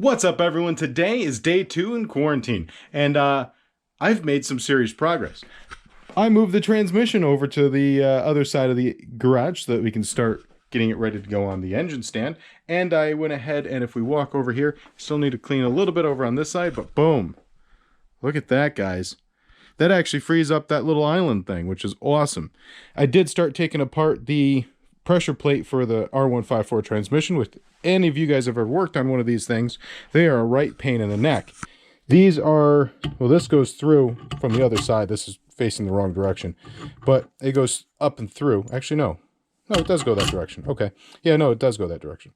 What's up, everyone? Today is day 2 in quarantine, and I've made some serious progress. I moved the transmission over to the other side of the garage so that we can start getting it ready to go on the engine stand, and I went ahead, and if we walk over here, still need to clean a little bit over on this side, but boom. Look at that, guys. That actually frees up that little island thing, which is awesome. I did start taking apart the pressure plate for the R154 transmission. With any of you guys have ever worked on one of these things, they are a right pain in the neck. These are, well, this goes through from the other side. This is facing the wrong direction, but it goes up and through. Actually, no, it does go that direction. Okay. Yeah, no, it does go that direction,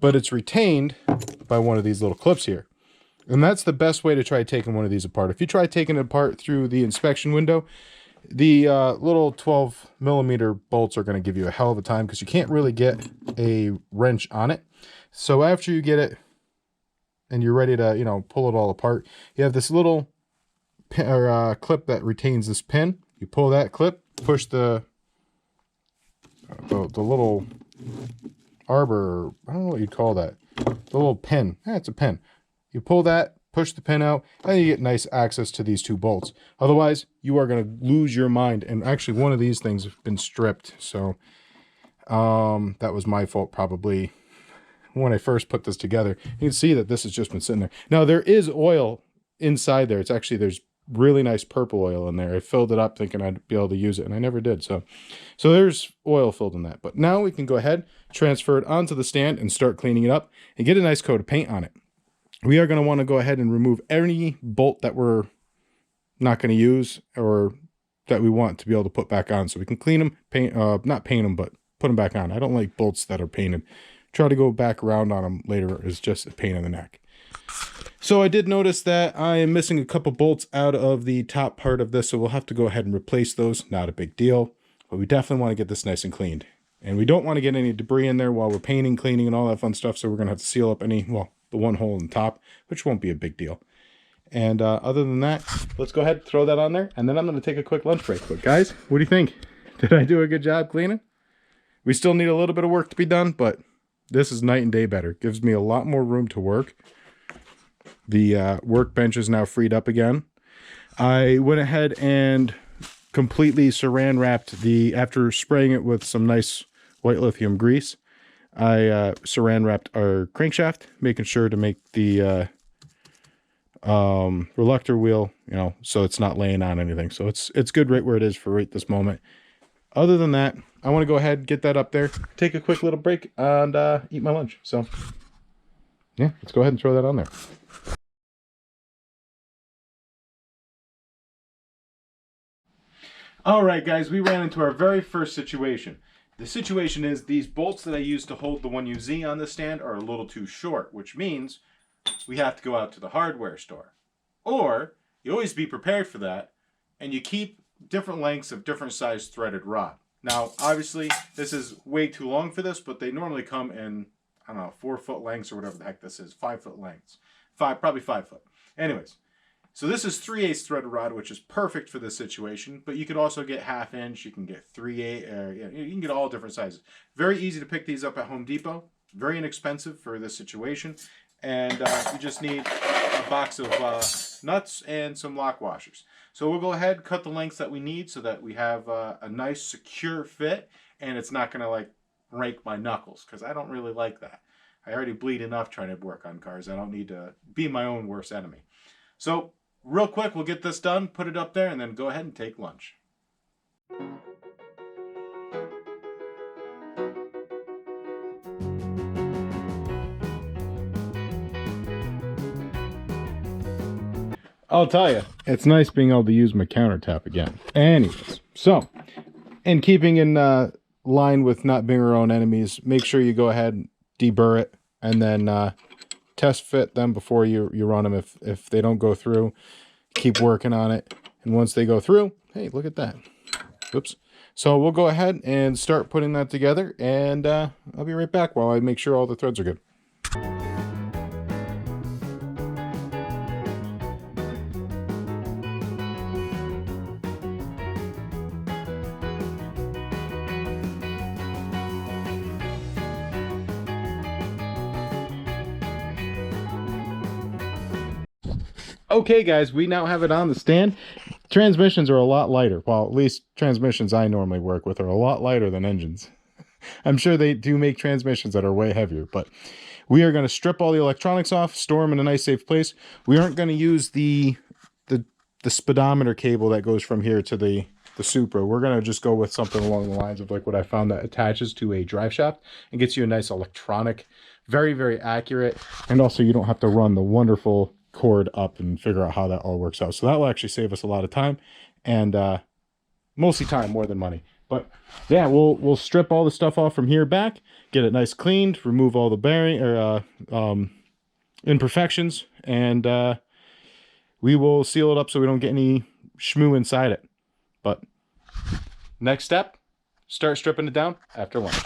but it's retained by one of these little clips here. And that's the best way to try taking one of these apart. If you try taking it apart through the inspection window, the little 12mm bolts are going to give you a hell of a time because you can't really get a wrench on it. So after you get it and you're ready to, pull it all apart, you have this little pin, or clip that retains this pin. You pull that clip, push the little arbor, I don't know what you'd call that, the little pin. It's a pin. You pull that, push the pin out, and you get nice access to these two bolts. Otherwise, you are going to lose your mind. And actually, one of these things have been stripped. So that was my fault probably when I first put this together. You can see that this has just been sitting there. Now, there is oil inside there. There's really nice purple oil in there. I filled it up thinking I'd be able to use it, and I never did. So there's oil filled in that. But now we can go ahead, transfer it onto the stand, and start cleaning it up and get a nice coat of paint on it. We are going to want to go ahead and remove any bolt that we're not going to use or that we want to be able to put back on, so we can clean them, not paint them, but put them back on. I don't like bolts that are painted. Try to go back around on them later is just a pain in the neck. So I did notice that I am missing a couple bolts out of the top part of this, so we'll have to go ahead and replace those. Not a big deal, but we definitely want to get this nice and cleaned. And we don't want to get any debris in there while we're painting, cleaning, and all that fun stuff, so we're going to have to seal up the one hole in the top, which won't be a big deal. And other than that, let's go ahead and throw that on there, and then I'm going to take a quick lunch break. But guys, what do you think? Did I do a good job cleaning? We still need a little bit of work to be done, but this is night and day better. It gives me a lot more room to work. The workbench is now freed up again. I went ahead and completely saran wrapped after spraying it with some nice white lithium grease. I saran wrapped our crankshaft, making sure to make the reluctor wheel, so it's not laying on anything. So it's good right where it is for right this moment. Other than that, I want to go ahead and get that up there, take a quick little break, and eat my lunch. So yeah, let's go ahead and throw that on there. All right, guys, we ran into our very first situation. The situation is these bolts that I used to hold the 1UZ on the stand are a little too short, which means we have to go out to the hardware store. Or you always be prepared for that, and you keep different lengths of different size threaded rod. Now, obviously, this is way too long for this, but they normally come in, 4-foot lengths or whatever the heck this is, 5-foot lengths. Probably 5 foot. Anyways. So this is 3/8 threaded rod, which is perfect for this situation, but you could also get 1/2 inch, you can get 3/8, you can get all different sizes. Very easy to pick these up at Home Depot, very inexpensive for this situation, and you just need a box of nuts and some lock washers. So we'll go ahead, cut the lengths that we need so that we have a nice secure fit, and it's not gonna like break my knuckles, because I don't really like that. I already bleed enough trying to work on cars. I don't need to be my own worst enemy. So real quick, we'll get this done, put it up there, and then go ahead and take lunch. I'll tell you, it's nice being able to use my countertop again. Anyways, so, in keeping in line with not being our own enemies, make sure you go ahead and deburr it, and then test fit them before you run them. If they don't go through, keep working on it, and once they go through, hey, look at that. Oops. So we'll go ahead and start putting that together, and I'll be right back while I make sure all the threads are good. Okay, guys, we now have it on the stand. Transmissions are a lot lighter. Well, at least transmissions I normally work with are a lot lighter than engines. I'm sure they do make transmissions that are way heavier, but we are going to strip all the electronics off, store them in a nice safe place. We aren't going to use the speedometer cable that goes from here to the Supra. We're going to just go with something along the lines of like what I found that attaches to a drive shaft and gets you a nice electronic, very, very accurate. And also you don't have to run the wonderful cord up and figure out how that all works out. So that will actually save us a lot of time, and mostly time more than money. But yeah, we'll strip all the stuff off from here back, get it nice cleaned, remove all the bearing or imperfections, and we will seal it up so we don't get any schmoo inside it. But next step, start stripping it down after lunch.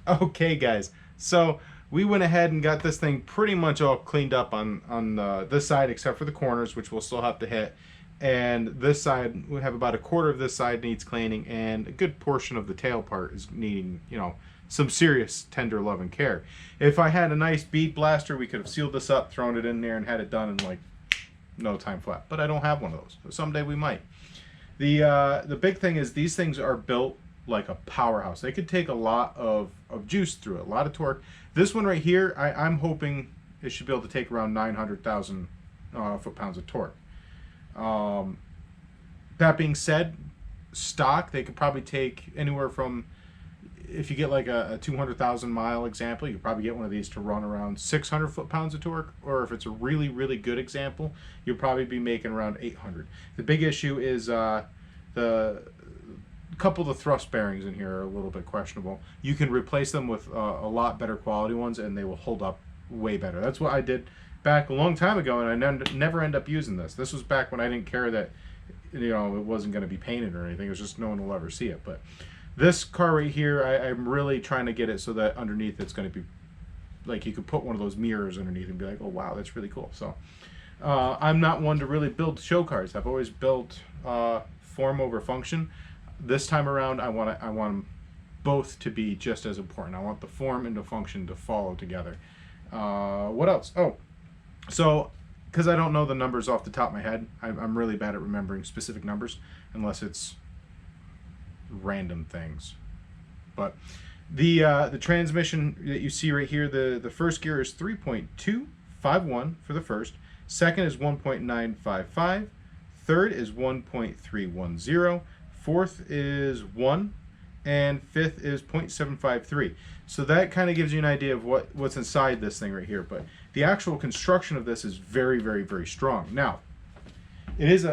Okay, guys, so we went ahead and got this thing pretty much all cleaned up on this side, except for the corners, which we'll still have to hit. And this side, we have about a quarter of this side needs cleaning, and a good portion of the tail part is needing, you know, some serious tender love and care. If I had a nice bead blaster, we could have sealed this up, thrown it in there, and had it done in like no time flat. But I don't have one of those. So someday we might. The big thing is these things are built like a powerhouse. They could take a lot of juice through it, a lot of torque. This one right here, I'm hoping it should be able to take around 900,000 foot-pounds of torque. That being said, stock, they could probably take anywhere from, if you get like a 200,000 mile example, you could probably get one of these to run around 600 foot-pounds of torque, or if it's a really, really good example, you'll probably be making around 800. The big issue is the couple of the thrust bearings in here are a little bit questionable. You can replace them with a lot better quality ones, and they will hold up way better. That's what I did back a long time ago, and I never end up using this. This was back when I didn't care that, you know, it wasn't going to be painted or anything. It was just no one will ever see it. But this car right here, I'm really trying to get it so that underneath it's going to be like you could put one of those mirrors underneath and be like, oh wow, that's really cool. So I'm not one to really build show cars. I've always built form over function. This time around, I want them both to be just as important. I want the form and the function to follow together. What else? Oh, so because I don't know the numbers off the top of my head, I'm really bad at remembering specific numbers unless it's random things. But the transmission that you see right here, the first gear is 3.251 for the first. Second is 1.955. Third is 1.310. Fourth is 1, and fifth is 0.753. So that kind of gives you an idea of what's inside this thing right here. But the actual construction of this is very, very, very strong. Now, it is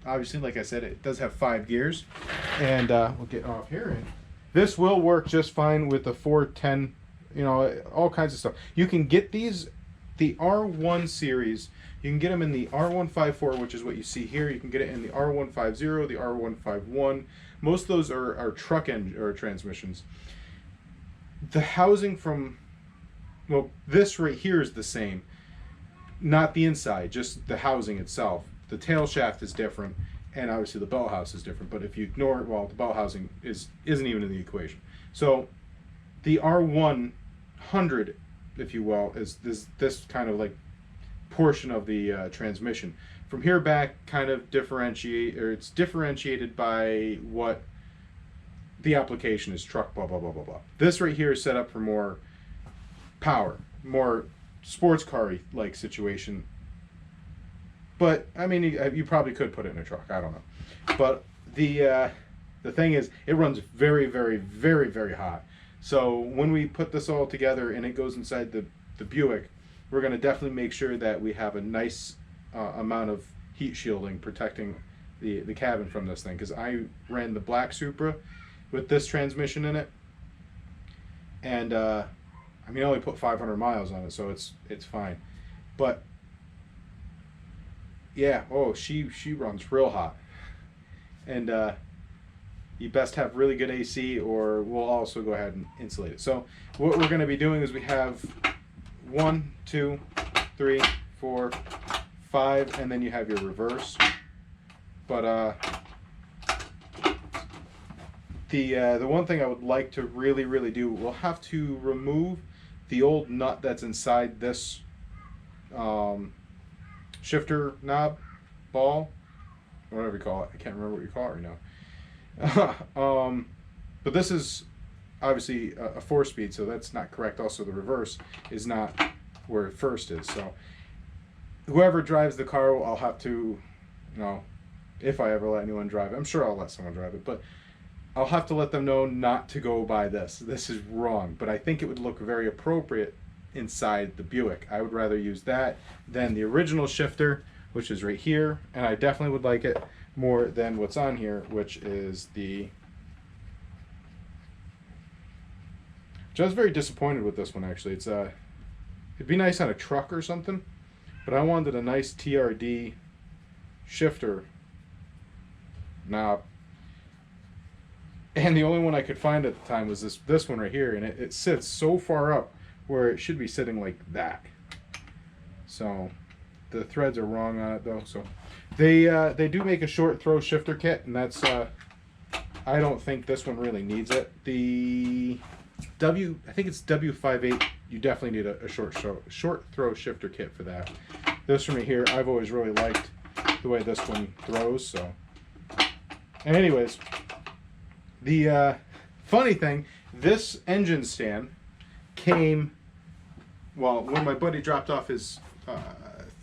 obviously, like I said, it does have 5 gears, and we'll get off here. And this will work just fine with the 410, you know, all kinds of stuff. You can get these, the R1 series. You can get them in the R154, which is what you see here. You can get it in the R150, the R151. Most of those are truck or transmissions. The housing from, well, this right here is the same. Not the inside, just the housing itself. The tail shaft is different, and obviously the bell house is different. But if you ignore it, well, the bell housing isn't even in the equation. So the R100, if you will, is this kind of like portion of the transmission. From here back, kind of it's differentiated by what the application is, truck, blah, blah, blah, blah, blah. This right here is set up for more power, more sports car-y like situation. But I mean, you probably could put it in a truck, I don't know. But the thing is, it runs very, very, very, very hot. So when we put this all together and it goes inside the Buick, we're going to definitely make sure that we have a nice amount of heat shielding protecting the cabin from this thing. Because I ran the black Supra with this transmission in it, and I mean, I only put 500 miles on it, so it's fine. But yeah, oh, she runs real hot, and you best have really good AC, or we'll also go ahead and insulate it. So what we're going to be doing is we have 1, 2, 3, 4, 5, and then you have your reverse. But the one thing I would like to really do, we'll have to remove the old nut that's inside this shifter knob ball, whatever you call it. I can't remember what you call it right now. But this is obviously a 4-speed, so that's not correct. Also, the reverse is not where first is. So whoever drives the car, I'll have to, you know, if I ever let anyone drive it, I'm sure I'll let someone drive it, but I'll have to let them know not to go by this. This is wrong, but I think it would look very appropriate inside the Buick. I would rather use that than the original shifter, which is right here, and I definitely would like it more than what's on here, which is the... Which I was very disappointed with this one, actually. It's it'd be nice on a truck or something, but I wanted a nice TRD shifter knob. And the only one I could find at the time was this one right here, and it sits so far up where it should be sitting like that. So the threads are wrong on it though. So they do make a short throw shifter kit, and that's I don't think this one really needs it. The I think it's W58. You definitely need a short throw shifter kit for that. This one right here, I've always really liked the way this one throws. So, and anyways, the funny thing, this engine stand came, well, when my buddy dropped off his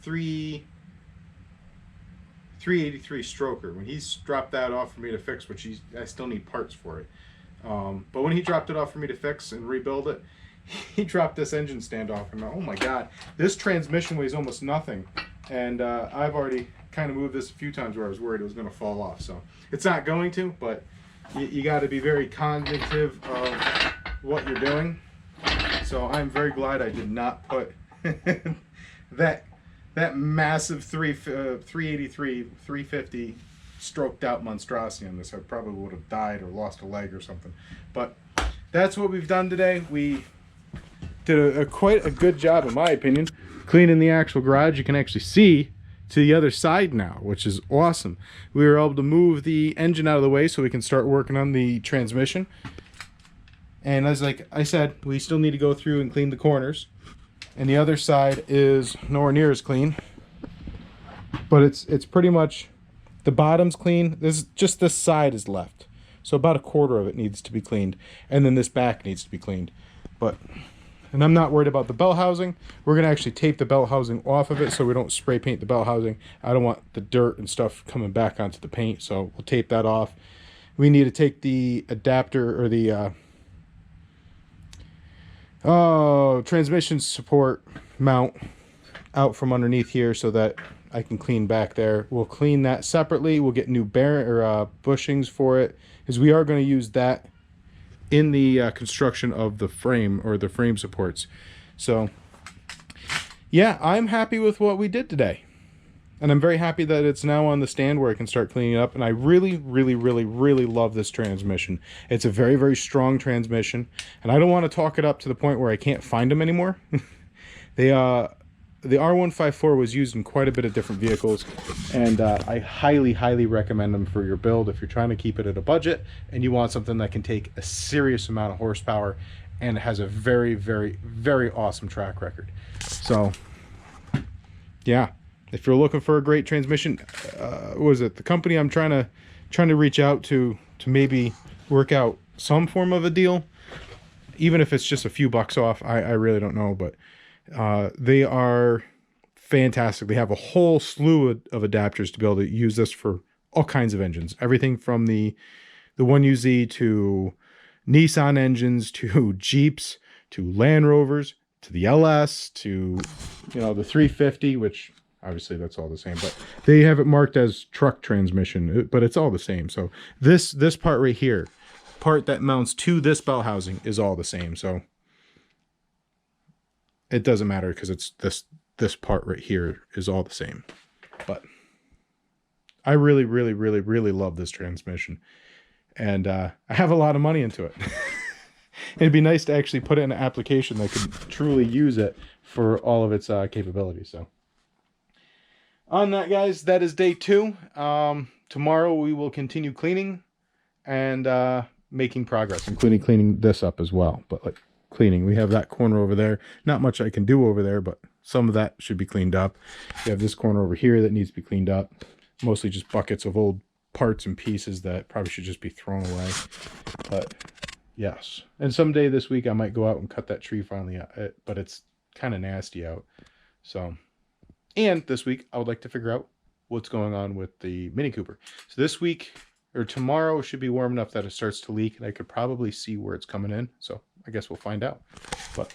383 stroker, when he's dropped that off for me to fix, which I still need parts for it. But when he dropped it off for me to fix and rebuild it, he dropped this engine stand off, and oh my god, this transmission weighs almost nothing. And I've already kind of moved this a few times where I was worried it was going to fall off. So it's not going to, but you got to be very cognitive of what you're doing. So I'm very glad I did not put that massive 383, 350 stroked out monstrosity on this. I probably would have died or lost a leg or something. But that's what we've done today. We did quite a good job, in my opinion, cleaning the actual garage. You can actually see to the other side now, which is awesome. We were able to move the engine out of the way so we can start working on the transmission. And as like I said, we still need to go through and clean the corners. And the other side is nowhere near as clean. But it's pretty much, the bottom's clean. Just this side is left. So about a quarter of it needs to be cleaned. And then this back needs to be cleaned. And I'm not worried about the belt housing. We're going to actually tape the belt housing off of it so we don't spray paint the belt housing. I don't want the dirt and stuff coming back onto the paint, so we'll tape that off. We need to take the adapter, or the transmission support mount out from underneath here so that I can clean back there. We'll clean that separately. We'll get new bushings for it, because we are going to use that in the construction of the frame, or the frame supports. So yeah, I'm happy with what we did today, and I'm very happy that it's now on the stand where I can start cleaning it up. And I really love this transmission. It's a very strong transmission, and I don't want to talk it up to the point where I can't find them anymore. The R154 was used in quite a bit of different vehicles, and I highly recommend them for your build if you're trying to keep it at a budget and you want something that can take a serious amount of horsepower and has a very awesome track record. So yeah, if you're looking for a great transmission, what is it? The company I'm trying to reach out to maybe work out some form of a deal, even if it's just a few bucks off. I really don't know, but they are fantastic. They have a whole slew of adapters to be able to use this for all kinds of engines. Everything from the 1UZ to Nissan engines to Jeeps to Land Rovers to the LS to, you know, the 350, which obviously that's all the same, but they have it marked as truck transmission, but it's all the same. So this part right here, part that mounts to this bell housing, is all the same. So it doesn't matter because it's this part right here is all the same. But I really, really, really, really love this transmission, and I have a lot of money into it. It'd be nice to actually put it in an application that could truly use it for all of its capabilities. So on that, guys, that is day 2. Tomorrow we will continue cleaning and making progress, including cleaning this up as well. But like cleaning, we have that corner over there. Not much I can do over there, but some of that should be cleaned up. We have this corner over here that needs to be cleaned up. Mostly just buckets of old parts and pieces that probably should just be thrown away. But yes, and someday this week I might go out and cut that tree finally out, but it's kind of nasty out. So, and this week I would like to figure out what's going on with the Mini Cooper. So this week or tomorrow should be warm enough that it starts to leak, and I could probably see where it's coming in. So I guess we'll find out. But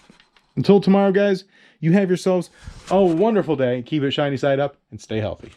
until tomorrow, guys, you have yourselves a wonderful day. Keep it shiny side up and stay healthy.